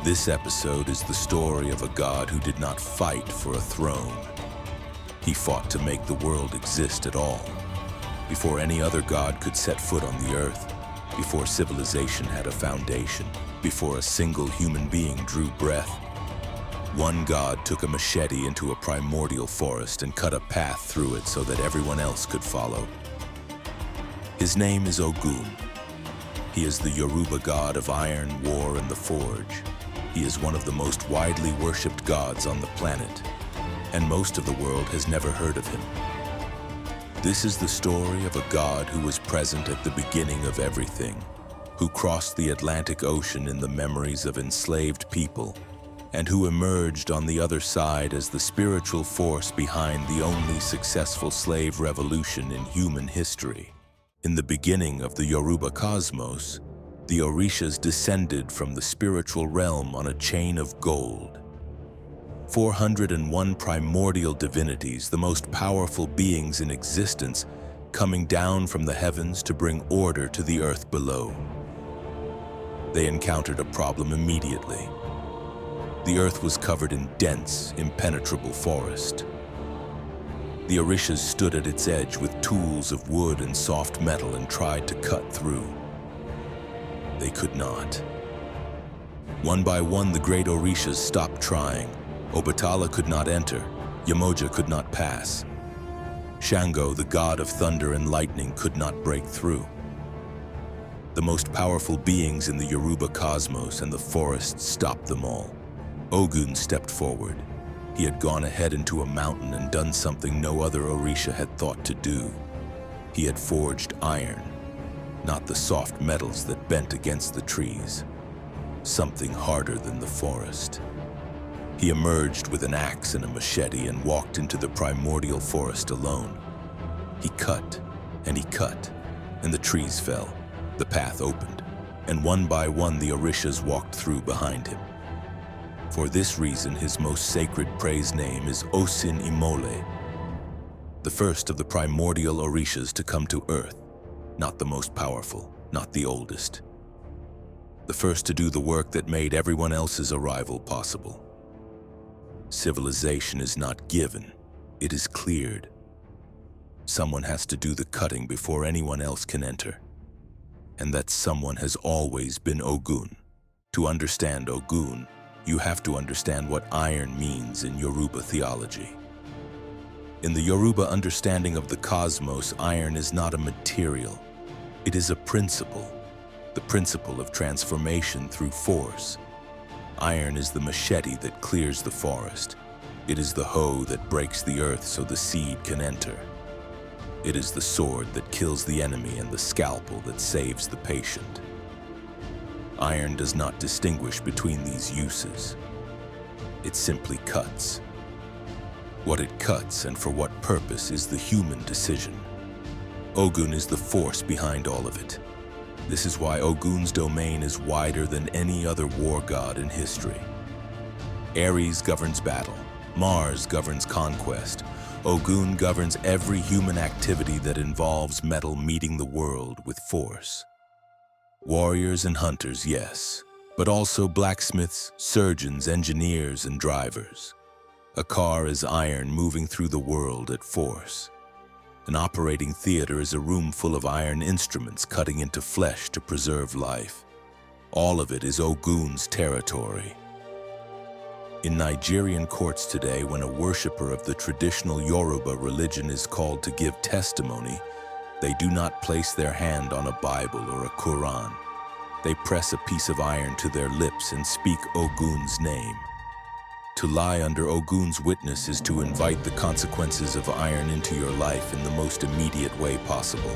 This episode is the story of a god who did not fight for a throne. He fought to make the world exist at all. Before any other god could set foot on the earth, before civilization had a foundation, before a single human being drew breath, one god took a machete into a primordial forest and cut a path through it so that everyone else could follow. His name is Ogun. He is the Yoruba god of iron, war, and the forge. He is one of the most widely worshipped gods on the planet, and most of the world has never heard of him. This is the story of a god who was present at the beginning of everything, who crossed the Atlantic Ocean in the memories of enslaved people, and who emerged on the other side as the spiritual force behind the only successful slave revolution in human history. In the beginning of the Yoruba cosmos, the Orishas descended from the spiritual realm on a chain of gold. 401 primordial divinities, the most powerful beings in existence, coming down from the heavens to bring order to the earth below. They encountered a problem immediately. The earth was covered in dense, impenetrable forest. The Orishas stood at its edge with tools of wood and soft metal and tried to cut through. They could not. One by one, the great Orishas stopped trying. Obatala could not enter. Yamoja could not pass. Shango, the god of thunder and lightning, could not break through. The most powerful beings in the Yoruba cosmos and the forest stopped them all. Ogun stepped forward. He had gone ahead into a mountain and done something no other Orisha had thought to do. He had forged iron, not the soft metals that bent against the trees. Something harder than the forest. He emerged with an axe and a machete and walked into the primordial forest alone. He cut, and the trees fell. The path opened, and one by one the Orishas walked through behind him. For this reason, his most sacred praise name is Osin Imole, the first of the primordial Orishas to come to earth, not the most powerful, not the oldest. The first to do the work that made everyone else's arrival possible. Civilization is not given, it is cleared. Someone has to do the cutting before anyone else can enter. And that someone has always been Ogun. To understand Ogun, you have to understand what iron means in Yoruba theology. In the Yoruba understanding of the cosmos, iron is not a material. It is a principle, the principle of transformation through force. Iron is the machete that clears the forest. It is the hoe that breaks the earth so the seed can enter. It is the sword that kills the enemy and the scalpel that saves the patient. Iron does not distinguish between these uses. It simply cuts. What it cuts and for what purpose is the human decision. Ogun is the force behind all of it. This is why Ogun's domain is wider than any other war god in history. Ares governs battle. Mars governs conquest. Ogun governs every human activity that involves metal meeting the world with force. Warriors and hunters, yes, but also blacksmiths, surgeons, engineers, and drivers. A car is iron moving through the world at force. An operating theater is a room full of iron instruments cutting into flesh to preserve life. All of it is Ogun's territory. In Nigerian courts today, when a worshiper of the traditional Yoruba religion is called to give testimony, they do not place their hand on a Bible or a Quran. They press a piece of iron to their lips and speak Ogun's name. To lie under Ogun's witness is to invite the consequences of iron into your life in the most immediate way possible.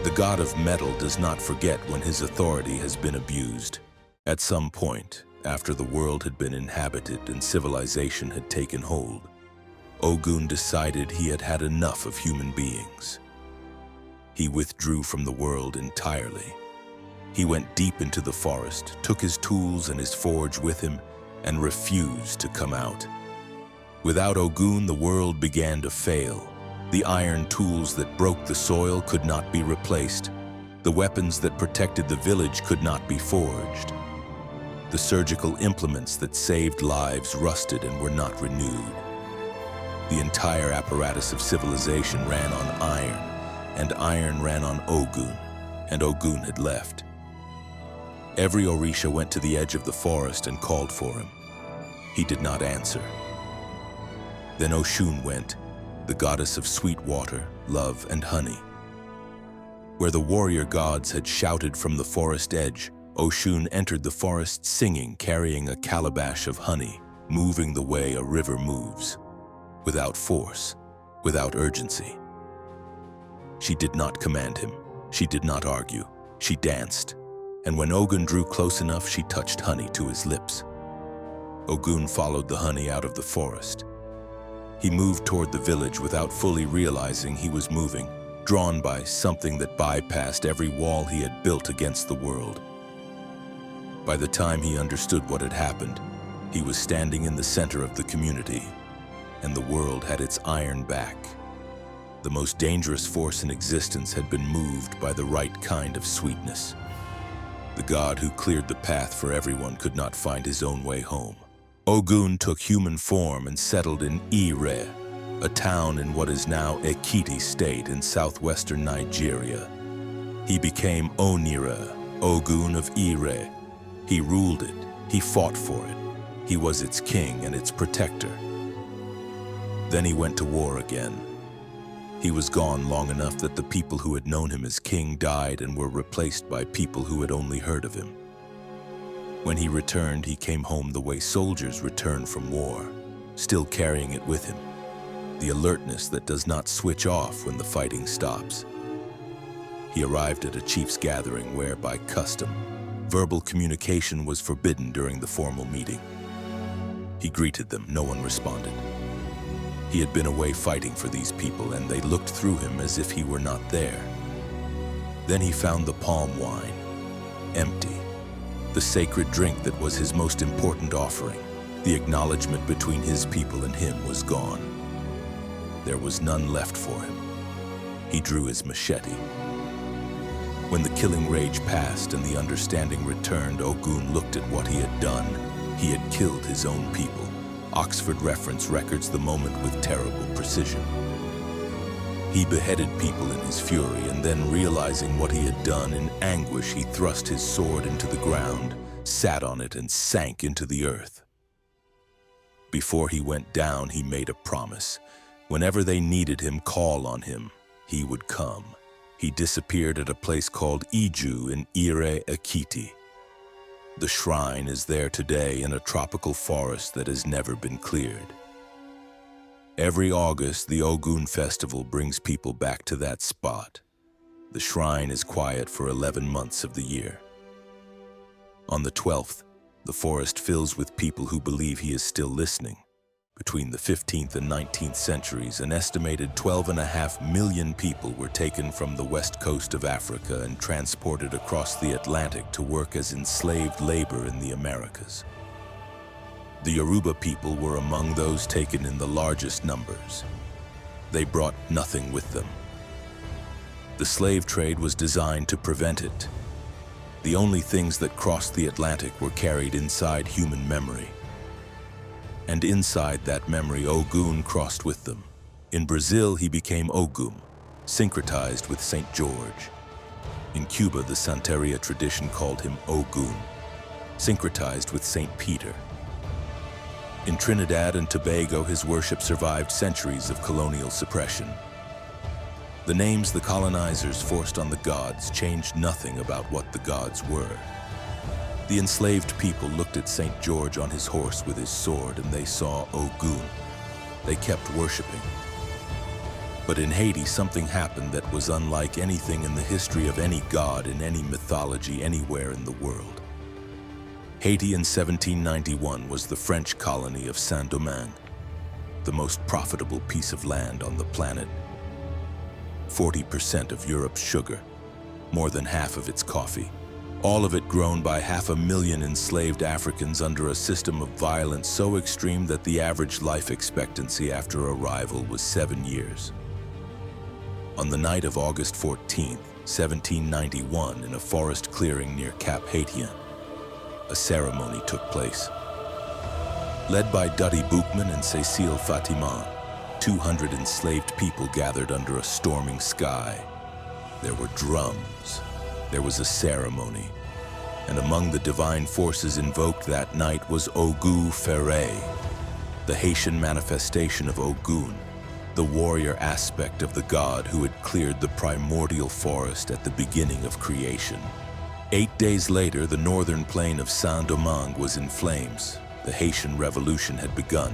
The god of metal does not forget when his authority has been abused. At some point, after the world had been inhabited and civilization had taken hold, Ogun decided he had had enough of human beings. He withdrew from the world entirely. He went deep into the forest, took his tools and his forge with him, and refused to come out. Without Ogun, the world began to fail. The iron tools that broke the soil could not be replaced. The weapons that protected the village could not be forged. The surgical implements that saved lives rusted and were not renewed. The entire apparatus of civilization ran on iron, and iron ran on Ogun, and Ogun had left. Every Orisha went to the edge of the forest and called for him. He did not answer. Then Oshun went, the goddess of sweet water, love, and honey. Where the warrior gods had shouted from the forest edge, Oshun entered the forest singing, carrying a calabash of honey, moving the way a river moves, without force, without urgency. She did not command him. She did not argue. She danced, and when Ogun drew close enough, she touched honey to his lips. Ogun followed the honey out of the forest. He moved toward the village without fully realizing he was moving, drawn by something that bypassed every wall he had built against the world. By the time he understood what had happened, he was standing in the center of the community, and the world had its iron back. The most dangerous force in existence had been moved by the right kind of sweetness. The god who cleared the path for everyone could not find his own way home. Ogun took human form and settled in Ire, a town in what is now Ekiti State in southwestern Nigeria. He became Onira, Ogun of Ire. He ruled it, he fought for it. He was its king and its protector. Then he went to war again. He was gone long enough that the people who had known him as king died and were replaced by people who had only heard of him. When he returned, he came home the way soldiers return from war, still carrying it with him, the alertness that does not switch off when the fighting stops. He arrived at a chief's gathering where, by custom, verbal communication was forbidden during the formal meeting. He greeted them. No one responded. He had been away fighting for these people, and they looked through him as if he were not there. Then he found the palm wine, empty. The sacred drink that was his most important offering. The acknowledgement between his people and him was gone. There was none left for him. He drew his machete. When the killing rage passed and the understanding returned, Ogun looked at what he had done. He had killed his own people. Oxford Reference records the moment with terrible precision. He beheaded people in his fury, and then, realizing what he had done, in anguish he thrust his sword into the ground, sat on it, and sank into the earth. Before he went down, he made a promise. Whenever they needed him, call on him. He would come. He disappeared at a place called Iju in Ire Ekiti. The shrine is there today in a tropical forest that has never been cleared. Every August, the Ogun festival brings people back to that spot. The shrine is quiet for 11 months of the year. On the 12th, the forest fills with people who believe he is still listening. Between the 15th and 19th centuries, an estimated 12.5 million people were taken from the west coast of Africa and transported across the Atlantic to work as enslaved labor in the Americas. The Yoruba people were among those taken in the largest numbers. They brought nothing with them. The slave trade was designed to prevent it. The only things that crossed the Atlantic were carried inside human memory. And inside that memory, Ogun crossed with them. In Brazil, he became Ogum, syncretized with St. George. In Cuba, the Santeria tradition called him Ogun, syncretized with St. Peter. In Trinidad and Tobago, his worship survived centuries of colonial suppression. The names the colonizers forced on the gods changed nothing about what the gods were. The enslaved people looked at St. George on his horse with his sword, and they saw Ogun. They kept worshiping. But in Haiti, something happened that was unlike anything in the history of any god in any mythology anywhere in the world. Haiti in 1791 was the French colony of Saint-Domingue, the most profitable piece of land on the planet. 40% of Europe's sugar, more than half of its coffee, all of it grown by 500,000 enslaved Africans under a system of violence so extreme that the average life expectancy after arrival was 7 years. On the night of August 14, 1791, in a forest clearing near Cap Haitien, a ceremony took place. Led by Duddy Boukman and Cécile Fatima, 200 enslaved people gathered under a storming sky. There were drums, there was a ceremony, and among the divine forces invoked that night was Ogun Ferré, the Haitian manifestation of Ogun, the warrior aspect of the god who had cleared the primordial forest at the beginning of creation. 8 days later, the northern plain of Saint-Domingue was in flames. The Haitian Revolution had begun.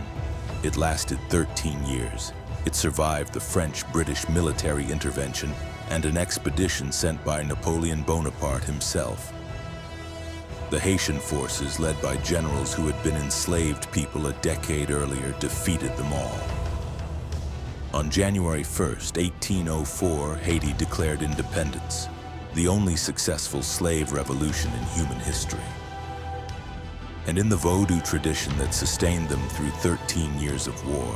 It lasted 13 years. It survived the French-British military intervention and an expedition sent by Napoleon Bonaparte himself. The Haitian forces, led by generals who had been enslaved people a decade earlier, defeated them all. On January 1st, 1804, Haiti declared independence, the only successful slave revolution in human history. And in the Vodou tradition that sustained them through 13 years of war,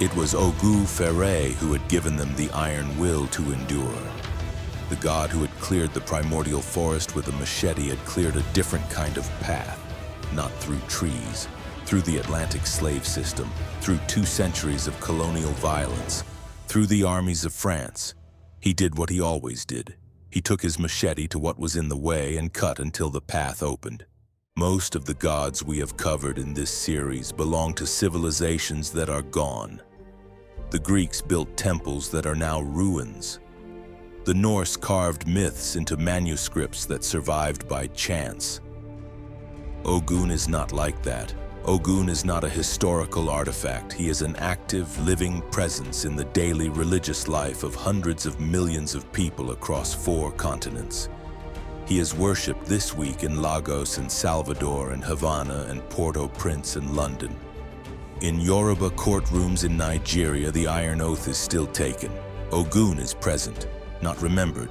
it was Ogun Ferré who had given them the iron will to endure. The god who had cleared the primordial forest with a machete had cleared a different kind of path, not through trees, through the Atlantic slave system, through 2 centuries of colonial violence, through the armies of France. He did what he always did. He took his machete to what was in the way and cut until the path opened. Most of the gods we have covered in this series belong to civilizations that are gone. The Greeks built temples that are now ruins. The Norse carved myths into manuscripts that survived by chance. Ogun is not like that. Ogun is not a historical artifact. He is an active, living presence in the daily religious life of hundreds of millions of people across 4 continents. He is worshipped this week in Lagos and Salvador and Havana and Port-au-Prince and London. In Yoruba courtrooms in Nigeria, the Iron Oath is still taken. Ogun is present, not remembered,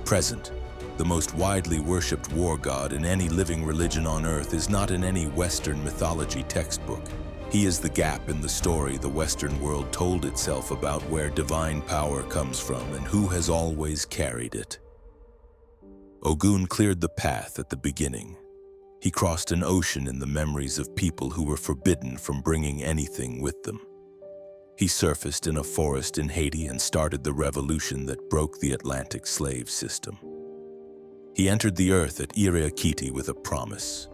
present. The most widely worshipped war god in any living religion on earth is not in any Western mythology textbook. He is the gap in the story the Western world told itself about where divine power comes from and who has always carried it. Ogun cleared the path at the beginning. He crossed an ocean in the memories of people who were forbidden from bringing anything with them. He surfaced in a forest in Haiti and started the revolution that broke the Atlantic slave system. He entered the earth at Iriakiti with a promise,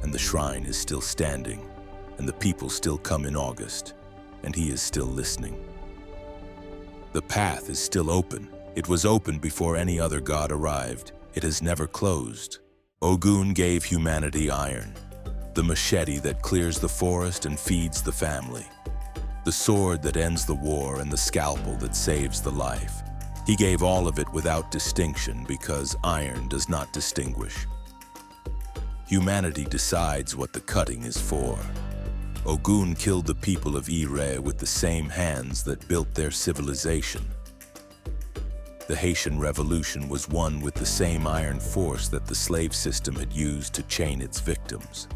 and the shrine is still standing, and the people still come in August, and he is still listening. The path is still open. It was open before any other god arrived. It has never closed. Ogun gave humanity iron, the machete that clears the forest and feeds the family, the sword that ends the war and the scalpel that saves the life. He gave all of it without distinction because iron does not distinguish. Humanity decides what the cutting is for. Ogun killed the people of Ire with the same hands that built their civilization. The Haitian Revolution was won with the same iron force that the slave system had used to chain its victims.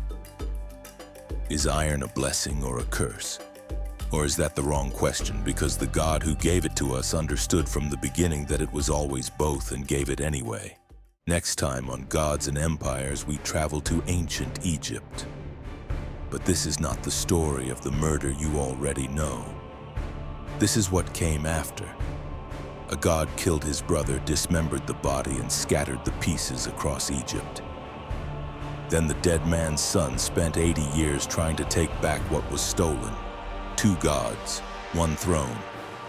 Is iron a blessing or a curse? Or is that the wrong question because the God who gave it to us understood from the beginning that it was always both and gave it anyway? Next time on Gods and Empires, we travel to ancient Egypt. But this is not the story of the murder you already know. This is what came after. A god killed his brother, dismembered the body, and scattered the pieces across Egypt. Then the dead man's son spent 80 years trying to take back what was stolen. 2 gods, 1 throne,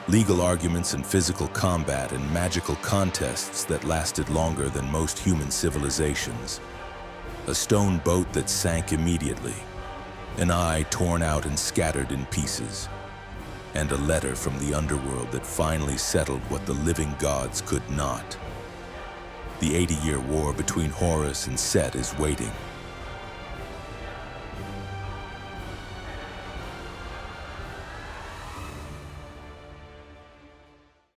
legal arguments and physical combat and magical contests that lasted longer than most human civilizations. A stone boat that sank immediately, an eye torn out and scattered in pieces, and a letter from the underworld that finally settled what the living gods could not. The 80-year war between Horus and Set is waiting.